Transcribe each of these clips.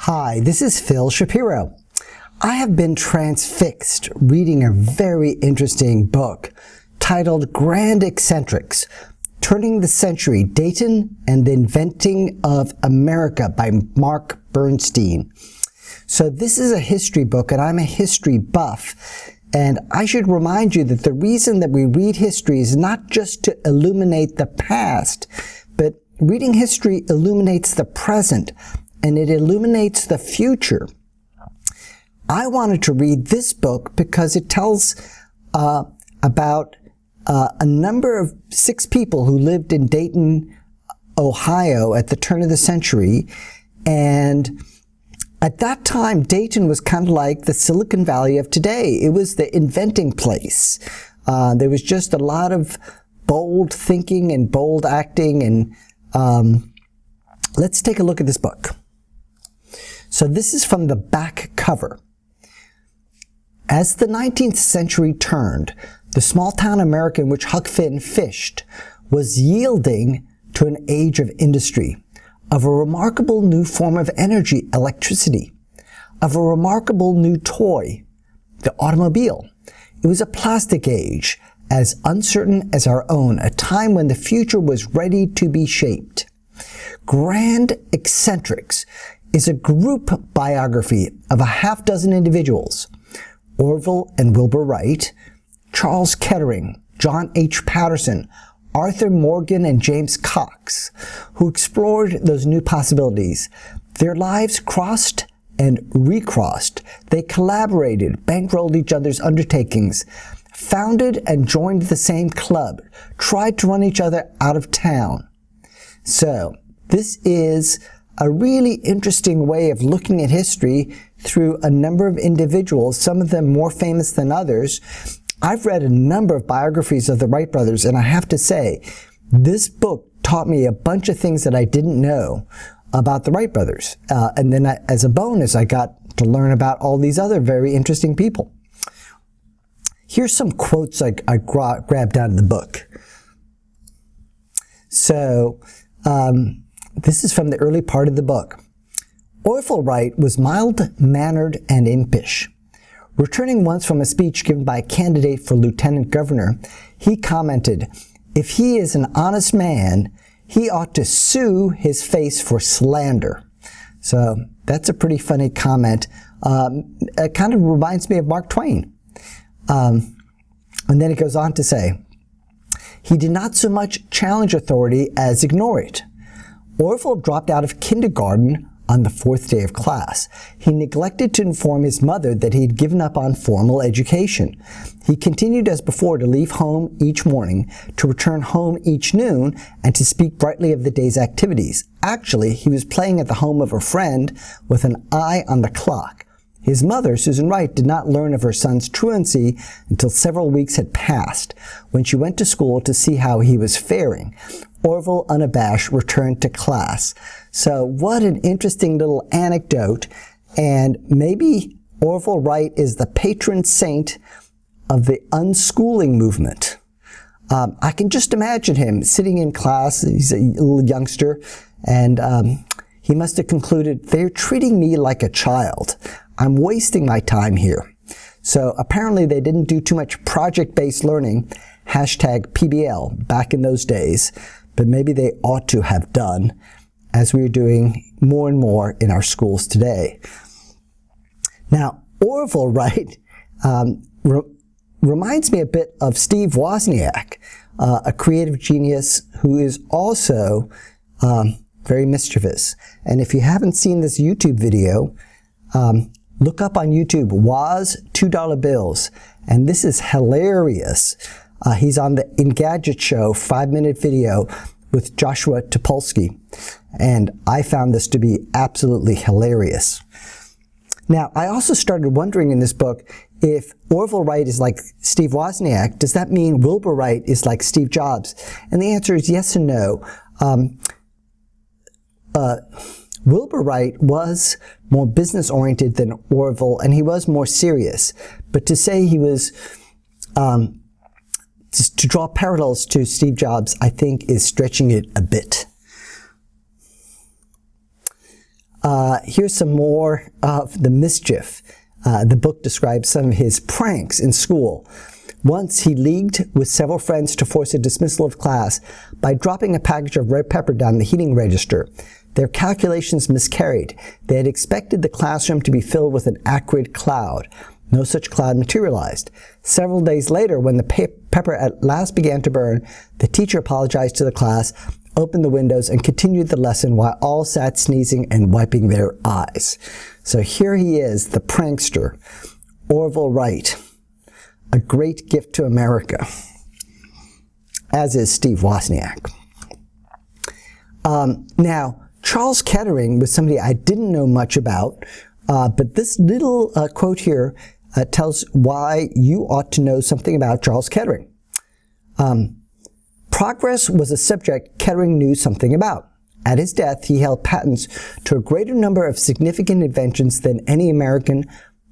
Hi, this is Phil Shapiro. I have been transfixed reading a very interesting book titled Grand Eccentrics, Turning the Century, Dayton and the Inventing of America by Mark Bernstein. So this is a history book, and I'm a history buff. And I should remind you that the reason that we read history is not just to illuminate the past, but reading history illuminates the present, and it illuminates the future. I wanted to read this book because it tells about a number of 6 people who lived in Dayton, Ohio at the turn of the century. And at that time, Dayton was kind of like the Silicon Valley of today. It was the inventing place. There was just a lot of bold thinking and bold acting. And let's take a look at this book. So this is from the back cover. As the 19th century turned, the small-town America in which Huck Finn fished was yielding to an age of industry, of a remarkable new form of energy, electricity, of a remarkable new toy, the automobile. It was a plastic age, as uncertain as our own, a time when the future was ready to be shaped. Grand Eccentrics is a group biography of a half-dozen individuals: Orville and Wilbur Wright, Charles Kettering, John H. Patterson, Arthur Morgan, and James Cox, who explored those new possibilities. Their lives crossed and recrossed. They collaborated, bankrolled each other's undertakings, founded and joined the same club, tried to run each other out of town. So, this is a really interesting way of looking at history through a number of individuals, some of them more famous than others. I've read a number of biographies of the Wright brothers, and I have to say, this book taught me a bunch of things that I didn't know about the Wright brothers. And then as a bonus, I got to learn about all these other very interesting people. Here's some quotes I grabbed out of the book. So, this is from the early part of the book. Orville Wright was mild-mannered and impish. Returning once from a speech given by a candidate for lieutenant governor, he commented, "If he is an honest man, he ought to sue his face for slander." So that's a pretty funny comment. It kind of reminds me of Mark Twain. And then it goes on to say, he did not so much challenge authority as ignore it. Orville dropped out of kindergarten on the 4th day of class. He neglected to inform his mother that he had given up on formal education. He continued as before to leave home each morning, to return home each noon, and to speak brightly of the day's activities. Actually, he was playing at the home of a friend with an eye on the clock. His mother, Susan Wright, did not learn of her son's truancy until several weeks had passed, when she went to school to see how he was faring. Orville, unabashed, returned to class. So what an interesting little anecdote. And maybe Orville Wright is the patron saint of the unschooling movement. I can just imagine him sitting in class. He's a little youngster, and he must have concluded, they're treating me like a child. I'm wasting my time here. So apparently they didn't do too much project-based learning, #PBL, back in those days, but maybe they ought to have done, as we are doing more and more in our schools today. Now, Orville Wright reminds me a bit of Steve Wozniak, a creative genius who is also very mischievous. And if you haven't seen this YouTube video, look up on YouTube, Woz $2 bills, and this is hilarious. He's on the Engadget Show 5-minute video with Joshua Topolsky, and I found this to be absolutely hilarious. Now, I also started wondering in this book, if Orville Wright is like Steve Wozniak, does that mean Wilbur Wright is like Steve Jobs? And the answer is yes and no. Wilbur Wright was more business-oriented than Orville, and he was more serious. But to say he was, to draw parallels to Steve Jobs, I think is stretching it a bit. Here's some more of the mischief. The book describes some of his pranks in school. Once he leagued with several friends to force a dismissal of class by dropping a package of red pepper down the heating register. Their calculations miscarried. They had expected the classroom to be filled with an acrid cloud. No such cloud materialized. Several days later, when the pepper at last began to burn, the teacher apologized to the class, opened the windows, and continued the lesson while all sat sneezing and wiping their eyes. So here he is, the prankster, Orville Wright, a great gift to America, as is Steve Wozniak. Now, Charles Kettering was somebody I didn't know much about, but this little quote here tells why you ought to know something about Charles Kettering. Progress was a subject Kettering knew something about. At his death, he held patents to a greater number of significant inventions than any American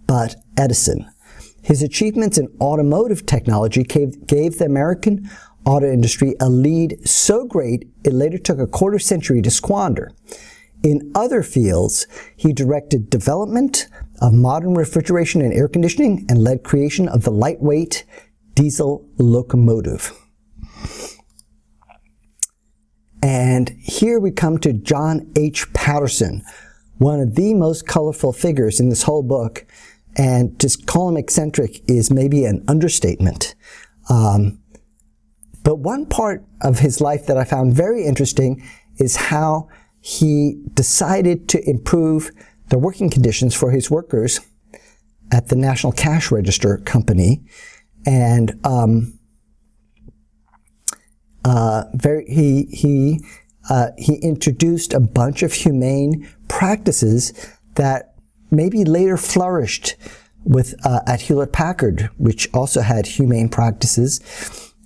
but Edison. His achievements in automotive technology gave the American auto industry a lead so great it later took a quarter century to squander. In other fields, he directed development of modern refrigeration and air conditioning and led creation of the lightweight diesel locomotive. And here we come to John H. Patterson, one of the most colorful figures in this whole book, and to call him eccentric is maybe an understatement. But one part of his life that I found very interesting is how he decided to improve the working conditions for his workers at the National Cash Register Company, and he introduced a bunch of humane practices that maybe later flourished with at Hewlett-Packard, which also had humane practices,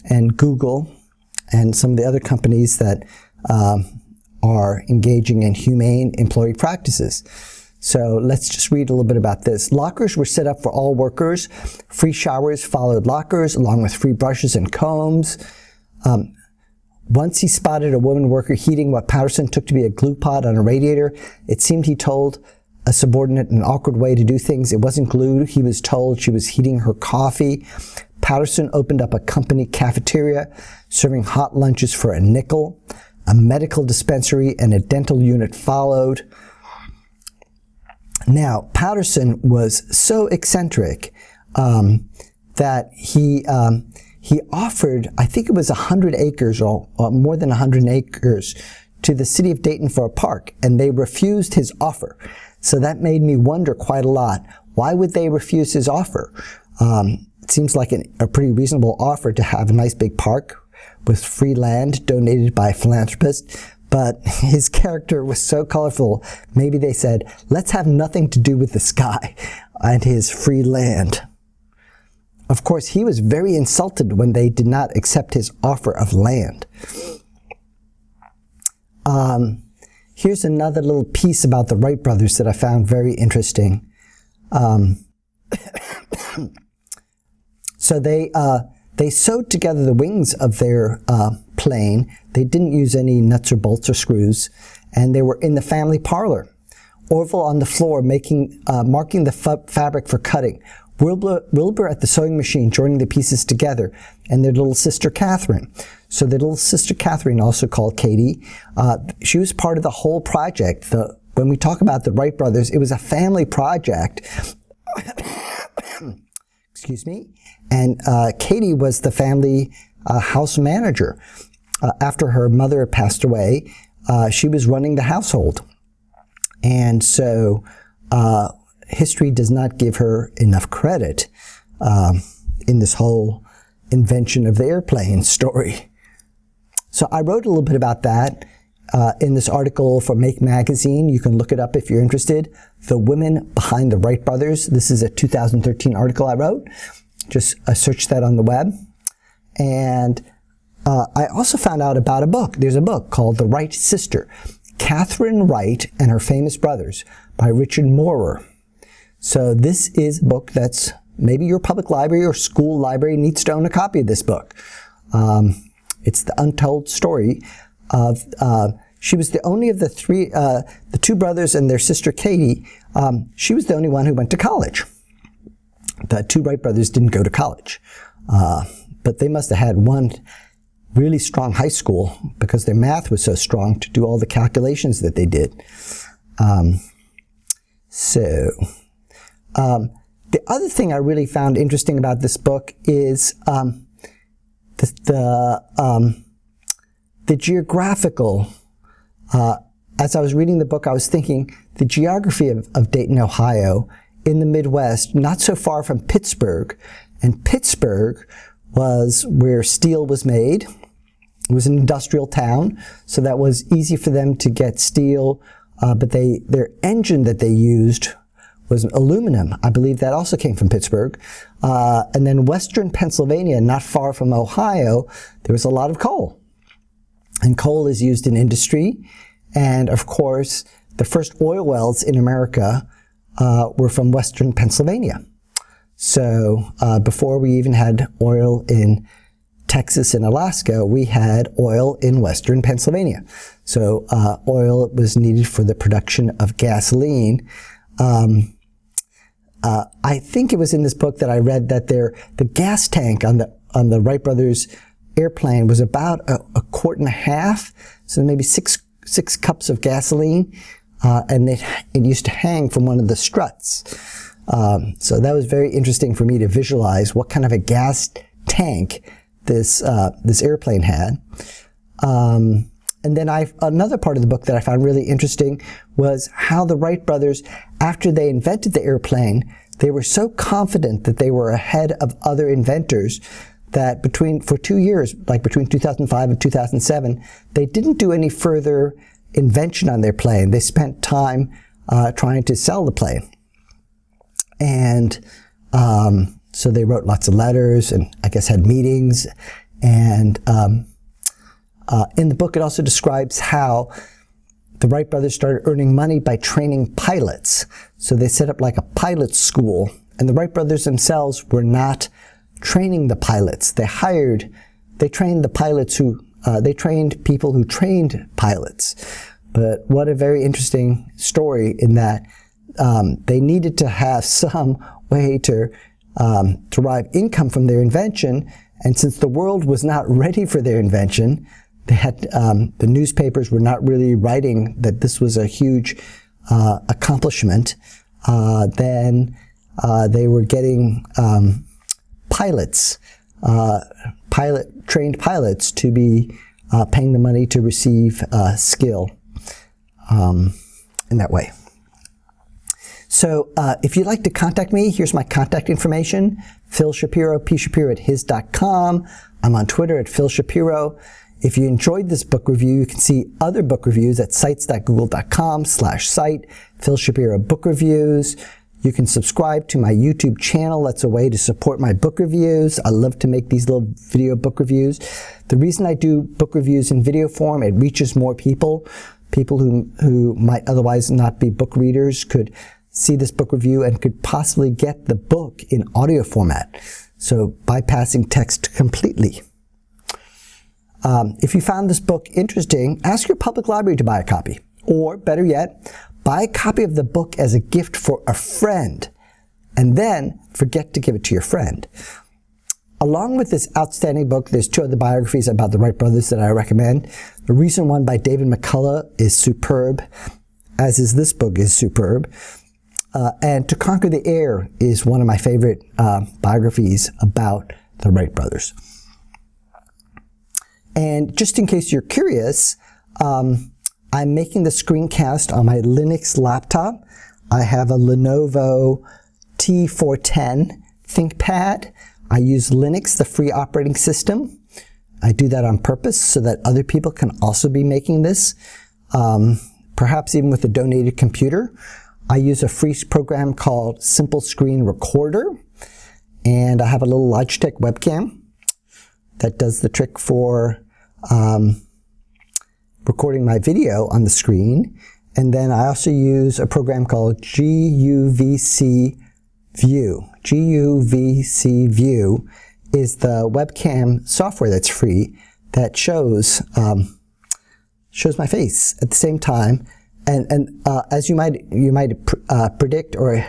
and Google, and some of the other companies that are engaging in humane employee practices. So let's just read a little bit about this. Lockers were set up for all workers. Free showers followed lockers, along with free brushes and combs. Once he spotted a woman worker heating what Patterson took to be a glue pot on a radiator. It seemed he told a subordinate an awkward way to do things. It wasn't glue. He was told she was heating her coffee. Patterson opened up a company cafeteria, serving hot lunches for a nickel. A medical dispensary and a dental unit followed. Now, Patterson was so eccentric that he offered, I think it was 100 acres or more than 100 acres to the city of Dayton for a park, and they refused his offer. So that made me wonder quite a lot. Why would they refuse his offer? It seems like a pretty reasonable offer to have a nice big park with free land donated by philanthropists, but his character was so colorful, maybe they said, let's have nothing to do with this guy and his free land. Of course, he was very insulted when they did not accept his offer of land. Here's another little piece about the Wright brothers that I found very interesting. So they sewed together the wings of their plane. They didn't use any nuts or bolts or screws, and they were in the family parlor. Orville on the floor marking the fabric for cutting. Wilbur at the sewing machine joining the pieces together, and their little sister Catherine. So their little sister Catherine, also called Katie, she was part of the whole project. When we talk about the Wright brothers, it was a family project. Excuse me. And Katie was the family house manager. After her mother passed away, she was running the household. And so history does not give her enough credit in this whole invention of the airplane story. So I wrote a little bit about that in this article for Make Magazine. You can look it up if you're interested. The Women Behind the Wright Brothers. This is a 2013 article I wrote. Just search that on the web. And I also found out about a book. There's a book called The Wright Sister, Catherine Wright and Her Famous Brothers by Richard Moorer. So this is a book that's maybe your public library or school library needs to own a copy of this book. It's the untold story of she was the only of the two brothers and their sister Katie, she was the only one who went to college. The two Wright brothers didn't go to college, but they must have had one really strong high school because their math was so strong to do all the calculations that they did. The other thing I really found interesting about this book is the geographical. As I was reading the book, I was thinking the geography of Dayton, Ohio, in the Midwest, not so far from Pittsburgh, and Pittsburgh was where steel was made. It was an industrial town, so that was easy for them to get steel, but their engine that they used was aluminum. I believe that also came from Pittsburgh. And then western Pennsylvania, not far from Ohio, there was a lot of coal. And coal is used in industry. And of course, the first oil wells in America were from western Pennsylvania. So before we even had oil in Texas and Alaska, we had oil in western Pennsylvania. So oil was needed for the production of gasoline. I think it was in this book that I read that the gas tank on the Wright Brothers airplane was about a quart and a half, so maybe six cups of gasoline, and it used to hang from one of the struts. So that was very interesting for me to visualize what kind of a gas tank this airplane had. And then another part of the book that I found really interesting was how the Wright brothers, after they invented the airplane, they were so confident that they were ahead of other inventors that for 2 years, like between 2005 and 2007, they didn't do any further invention on their plane. They spent time trying to sell the plane. And so they wrote lots of letters and I guess had meetings. And in the book, it also describes how the Wright brothers started earning money by training pilots. So they set up like a pilot school. And the Wright brothers themselves were not training the pilots. They trained the pilots they trained people who trained pilots. But what a very interesting story in that they needed to have some way to derive income from their invention. And since the world was not ready for their invention, they had the newspapers were not really writing that this was a huge accomplishment. Then they were getting trained pilots to be paying the money to receive skill in that way. So if you'd like to contact me, here's my contact information. Phil Shapiro, pshapiro@his.com. I'm on Twitter at Phil Shapiro. If you enjoyed this book review, you can see other book reviews at sites.google.com/site, Phil Shapiro Book Reviews. You can subscribe to my YouTube channel. That's a way to support my book reviews. I love to make these little video book reviews. The reason I do book reviews in video form, it reaches more people. People who might otherwise not be book readers could see this book review and could possibly get the book in audio format. So bypassing text completely. If you found this book interesting, ask your public library to buy a copy. Or, better yet, buy a copy of the book as a gift for a friend, and then forget to give it to your friend. Along with this outstanding book, there's 2 other biographies about the Wright brothers that I recommend. The recent one by David McCullough is superb, as is this book is superb. And To Conquer the Air is one of my favorite biographies about the Wright brothers. And just in case you're curious, I'm making the screencast on my Linux laptop. I have a Lenovo T410 ThinkPad. I use Linux, the free operating system. I do that on purpose so that other people can also be making this, perhaps even with a donated computer. I use a free program called Simple Screen Recorder, and I have a little Logitech webcam that does the trick for recording my video on the screen. And then I also use a program called GUVC View. GUVC View is the webcam software that's free that shows shows my face at the same time. And as you might predict or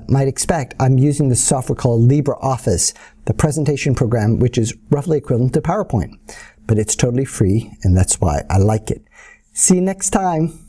might expect, I'm using the software called LibreOffice, the presentation program, which is roughly equivalent to PowerPoint. But it's totally free, and that's why I like it. See you next time.